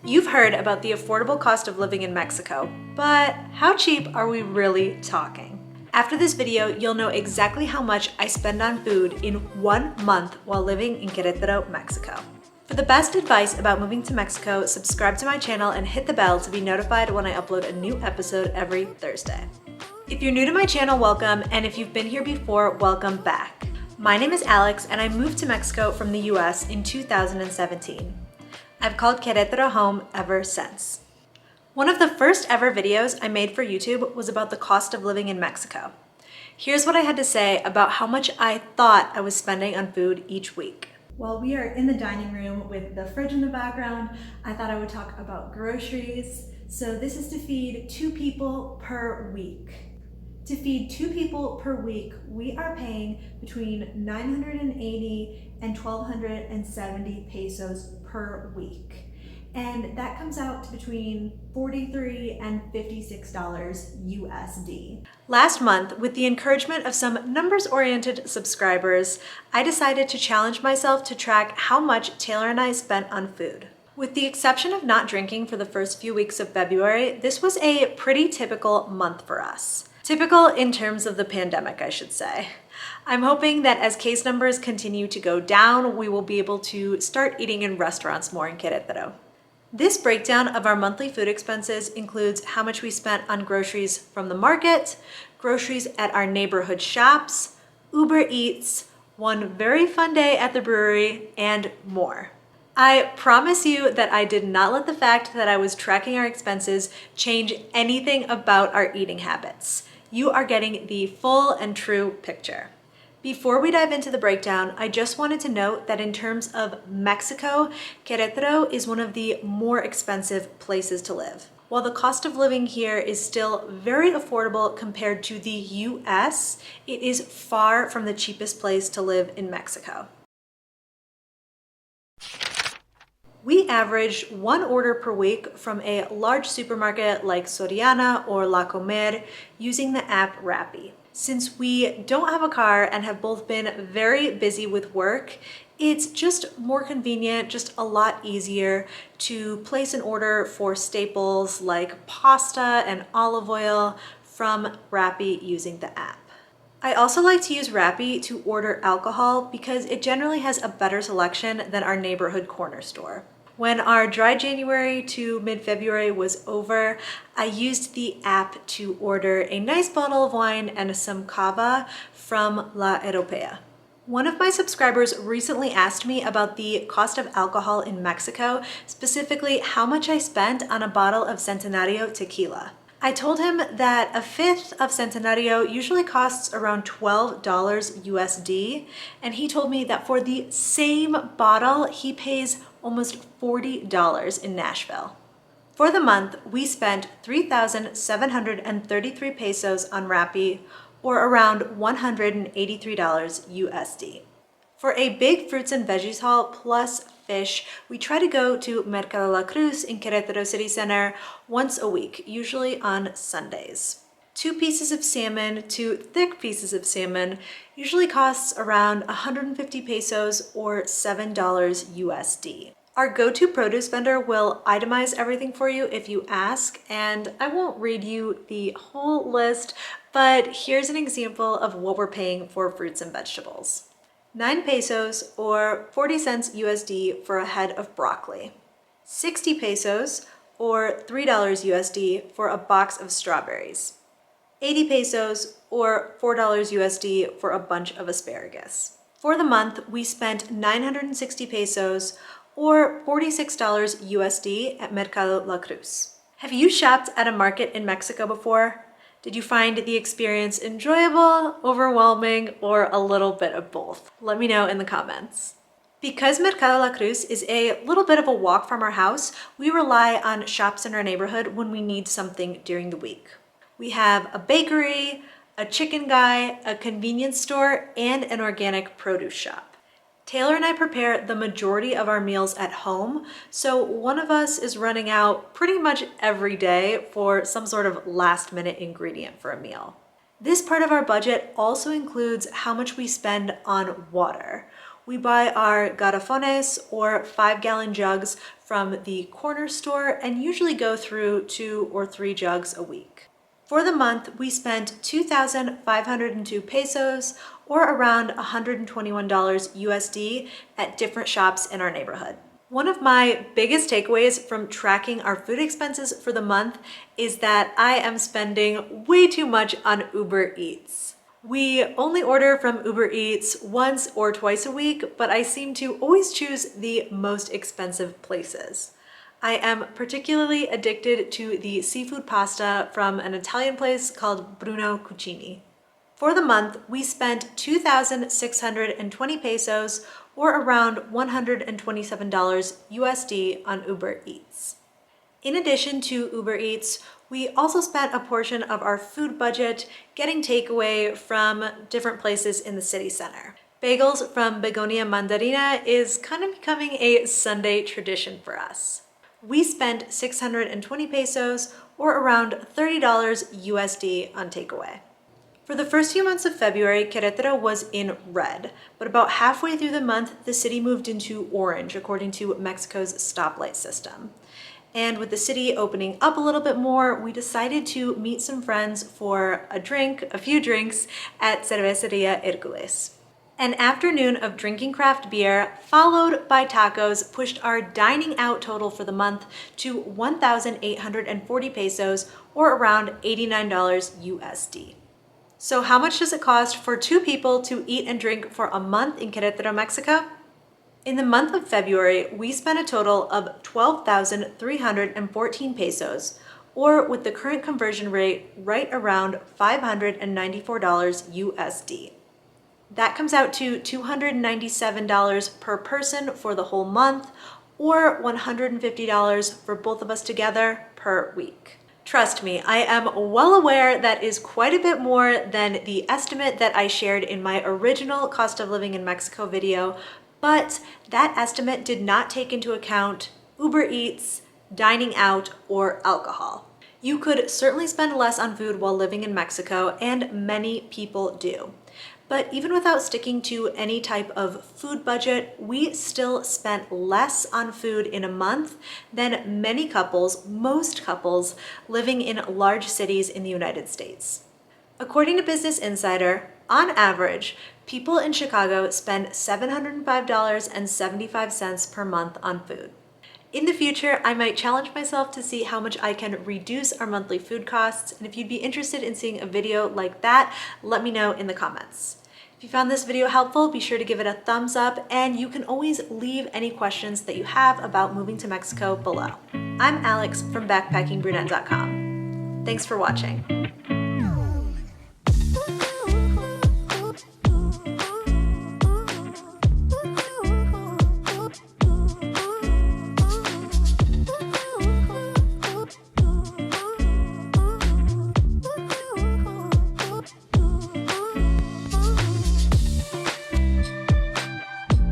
You've heard about the affordable cost of living in Mexico, but how cheap are we really talking? After this video, you'll know exactly how much I spend on food in 1 month while living in Querétaro, Mexico. For the best advice about moving to Mexico, subscribe to my channel and hit the bell to be notified when I upload a new episode every Thursday. If you're new to my channel, welcome, and if you've been here before, welcome back. My name is Alex, and I moved to Mexico from the US in 2017. I've called Querétaro home ever since. One of the first ever videos I made for YouTube was about the cost of living in Mexico. Here's what I had to say about how much I thought I was spending on food each week. While we are in the dining room with the fridge in the background, I thought I would talk about groceries. So this is to feed 2 people per week. To feed 2 people per week, we are paying between 980 and 1,270 pesos per week. And that comes out to between $43 and $56 USD. Last month, with the encouragement of some numbers-oriented subscribers, I decided to challenge myself to track how much Taylor and I spent on food. With the exception of not drinking for the first few weeks of February, this was a pretty typical month for us. Typical in terms of the pandemic, I should say. I'm hoping that as case numbers continue to go down, we will be able to start eating in restaurants more in Querétaro. This breakdown of our monthly food expenses includes how much we spent on groceries from the market, groceries at our neighborhood shops, Uber Eats, one very fun day at the brewery, and more. I promise you that I did not let the fact that I was tracking our expenses change anything about our eating habits. You are getting the full and true picture. Before we dive into the breakdown, I just wanted to note that in terms of Mexico, Querétaro is one of the more expensive places to live. While the cost of living here is still very affordable compared to the US, it is far from the cheapest place to live in Mexico. We averaged 1 order per week from a large supermarket like Soriana or La Comer using the app Rappi. Since we don't have a car and have both been very busy with work, it's just more convenient, just a lot easier to place an order for staples like pasta and olive oil from Rappi using the app. I also like to use Rappi to order alcohol because it generally has a better selection than our neighborhood corner store. When our dry January to mid-February was over, I used the app to order a nice bottle of wine and some cava from La Europea. One of my subscribers recently asked me about the cost of alcohol in Mexico, specifically how much I spent on a bottle of Centenario tequila. I told him that a 5th of Centenario usually costs around $12 USD, and he told me that for the same bottle, he pays almost $40 in Nashville. For the month, we spent 3,733 pesos on Rappi, or around $183 USD. For a big fruits and veggies haul plus fish, we try to go to Mercado La Cruz in Querétaro City Center once a week, usually on Sundays. 2 pieces of salmon, 2 thick pieces of salmon, usually costs around 150 pesos or $7 USD. Our go-to produce vendor will itemize everything for you if you ask, and I won't read you the whole list, but here's an example of what we're paying for fruits and vegetables. 9 pesos or 40 cents USD for a head of broccoli. 60 pesos or $3 USD for a box of strawberries. 80 pesos or $4 USD for a bunch of asparagus. For the month, we spent 960 pesos or $46 USD at Mercado La Cruz. Have you shopped at a market in Mexico before? Did you find the experience enjoyable, overwhelming, or a little bit of both? Let me know in the comments. Because Mercado La Cruz is a little bit of a walk from our house, we rely on shops in our neighborhood when we need something during the week. We have a bakery, a chicken guy, a convenience store, and an organic produce shop. Taylor and I prepare the majority of our meals at home, so one of us is running out pretty much every day for some sort of last-minute ingredient for a meal. This part of our budget also includes how much we spend on water. We buy our garrafones or 5-gallon jugs from the corner store and usually go through 2 or 3 jugs a week. For the month, we spent 2,502 pesos or around $121 USD at different shops in our neighborhood. One of my biggest takeaways from tracking our food expenses for the month is that I am spending way too much on Uber Eats. We only order from Uber Eats once or twice a week, but I seem to always choose the most expensive places. I am particularly addicted to the seafood pasta from an Italian place called Bruno Cucini. For the month, we spent 2,620 pesos or around $127 USD on Uber Eats. In addition to Uber Eats, we also spent a portion of our food budget getting takeaway from different places in the city center. Bagels from Begonia Mandarina is kind of becoming a Sunday tradition for us. We spent 620 pesos or around $30 USD on takeaway. For the first few months of February, Queretaro was in red, but about halfway through the month, the city moved into orange, according to Mexico's stoplight system. And with the city opening up a little bit more, we decided to meet some friends for a few drinks at Cerveceria Hercules. An afternoon of drinking craft beer, followed by tacos, pushed our dining out total for the month to 1,840 pesos or around $89 USD. So how much does it cost for 2 people to eat and drink for a month in Querétaro, Mexico? In the month of February, we spent a total of 12,314 pesos, or with the current conversion rate, right around $594 USD. That comes out to $297 per person for the whole month, or $150 for both of us together per week. Trust me, I am well aware that is quite a bit more than the estimate that I shared in my original cost of living in Mexico video, but that estimate did not take into account Uber Eats, dining out, or alcohol. You could certainly spend less on food while living in Mexico, and many people do. But even without sticking to any type of food budget, we still spent less on food in a month than most couples living in large cities in the United States. According to Business Insider, on average, people in Chicago spend $705.75 per month on food. In the future, I might challenge myself to see how much I can reduce our monthly food costs, and if you'd be interested in seeing a video like that, let me know in the comments. If you found this video helpful, be sure to give it a thumbs up, and you can always leave any questions that you have about moving to Mexico below. I'm Alex from backpackingbrunette.com. Thanks for watching.